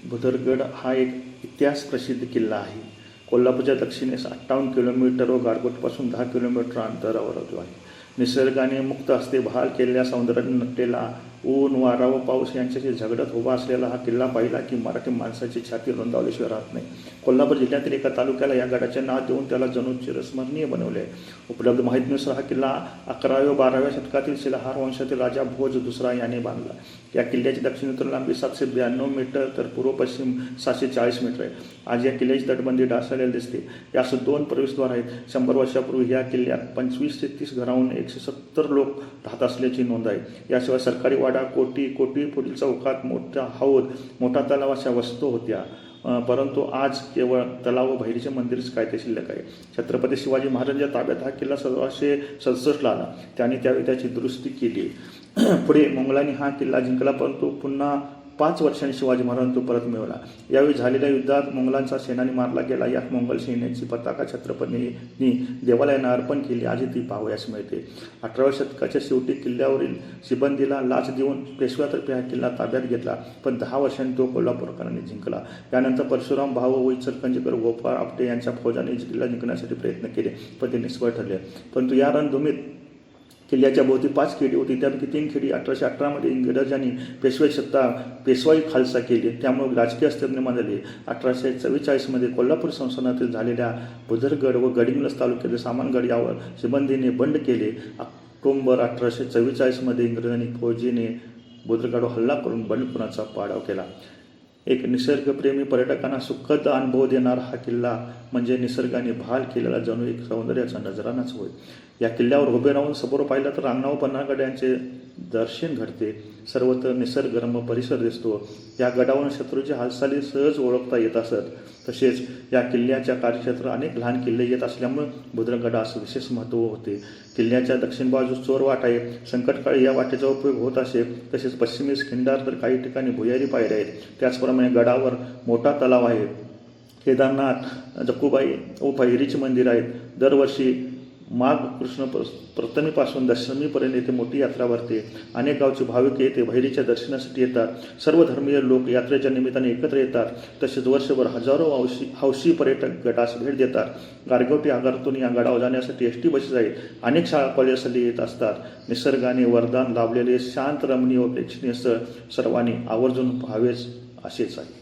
भुदरगड हा एक इतिहास प्रसिद्ध किल्ला आहे. कोल्हापूरच्या दक्षिणेस 58 किलोमीटर व गारगोटपासून 10 किलोमीटर अंतरावर आहे. निसर्गाने मुक्त असते बहाल केलेल्या सौंदर्याने नटलेला, ऊन वारा व पाऊस यांच्याशी झगडत उभा असलेला हा किल्ला पाहिला की मराठी माणसाची छाती रुंदावल्याशिवाय राहत नाही. कोल्हापूर जिल्ह्यातील एका तालुक्याला या गडाचे नाव देऊन त्याला जणू चिरस्मरणीय बनवले आहे. उपलब्ध माहितीनुसार हा किल्ला 11व्या व 12व्या शतकातील शिलाहार वंशातील राजा भोज दुसरा याने बांधला. या किल्ल्याची दक्षिणेतून लांबी 792 मीटर तर पूर्व पश्चिम 740 मीटर आहे. आज या किल्ल्याची तटबंदी ढासळलेली दिसते. यास 2 प्रवेशद्वार आहेत. 100 वर्षापूर्वी या किल्ल्यात 25 ते 30 घराहून 170 लोक राहत असल्याची नोंद आहे. याशिवाय सरकारी वाडा, कोटी पुढील चौकात मोठा हौद, मोठा तलाव अशा वस्तू होत्या. परंतु आज केवळ तलाव व भैरीचे मंदिरच काय ते शिल्लक आहे. छत्रपती शिवाजी महाराजांच्या ताब्यात हा किल्ला 1767 आला. त्यांनी त्यावेळी त्याची दुरुस्ती केली. पुढे मोगलांनी हा किल्ला जिंकला, परंतु पुन्हा 5 वर्षांनी शिवाजी महाराजांना तो परत मिळवला. यावेळी झालेल्या युद्धात मोगलांचा सेनानी मारला गेला. यात मोंगल सैन्याची पताका छत्रपतींनी देवालयाला अर्पण केली. आजही ती पाहावयास मिळते. 18व्या शतकाच्या शेवटी किल्ल्यावरील सिबंदीला लाच देऊन पेशव्यातर्फे हा किल्ला ताब्यात घेतला, पण 10 वर्षांनी तो कोल्हापूरकरांनी जिंकला. त्यानंतर परशुराम भाऊ व इचलकरंजीकर गोपाळ आपटे यांच्या फौजांनी किल्ला जिंकण्यासाठी प्रयत्न केले, पण ते निष्फळ ठरले. परंतु या रणभूमीत किल्ल्याच्या भोवती 5 खेडी होती. त्यापैकी 3 खेडी 1818 मध्ये इंग्रजांनी पेशवाई खालसा केली, त्यामुळे राजकीय अस्तित्व निर्माण झाले. 1844 मध्ये कोल्हापूर संस्थानातील झालेल्या भुदरगड व गडिंग्लज तालुक्यातील सामानगड यावर सिबंदीने बंड केले. ऑक्टोबर 1844 मध्ये इंग्रजांनी फौजीने भुदरगडवर हल्ला करून बंडखोरांचा पाडाव केला. एक निसर्गप्रेमी पर्यटकांना सुखद अनुभव देणारा हा किल्ला म्हणजे निसर्गाने बहाल केलेला जणू एक सौंदर्याचा नजरानाच होय. या किल्ल्यावर उभे राहून समोर पाहिलं तर रांगणा व पन्हाळगड यांचे दर्शन घडते. सर्वत्र निसर्गरम्य परिसर दिसतो. या गडावरून शत्रूची हालचाली सहज ओळखता येत असत. तसेच या किल्ल्याच्या कार्यक्षेत्रात अनेक लहान किल्ले येत असल्यामुळे भुदरगडास विशेष महत्त्व होते. किल्ल्याच्या दक्षिण बाजूस चोर वाट आहे. संकटकाळी या वाटेचा उपयोग होत असे. तसेच पश्चिमेस खिंडार तर काही ठिकाणी भुयारी पायऱ्या आहेत. त्याचप्रमाणे गडावर मोठा तलाव आहे. केदारनाथ, जक्कुबाई व भैरीचे मंदिर आहेत. दरवर्षी माघ कृष्ण प्रथमीपासून दशमीपर्यंत येथे मोठी यात्रा भरते. अनेक गावचे भाविक येथे भैरीच्या दर्शनासाठी येतात. सर्व धर्मीय लोक यात्रेच्या निमित्ताने एकत्र येतात. तसेच वर्षभर हजारो हौशी पर्यटक गडास भेट देतात. गारगोटी आगारातून या गडावर जाण्यासाठी एसटी बसेस आहेत. अनेक शाळा कॉलेजसाठी येत असतात. निसर्गाने वरदान लाभलेले शांत रमणीय व प्रेक्षणीय स्थळ सर्वांनी आवर्जून पाहावेच असेच आहे.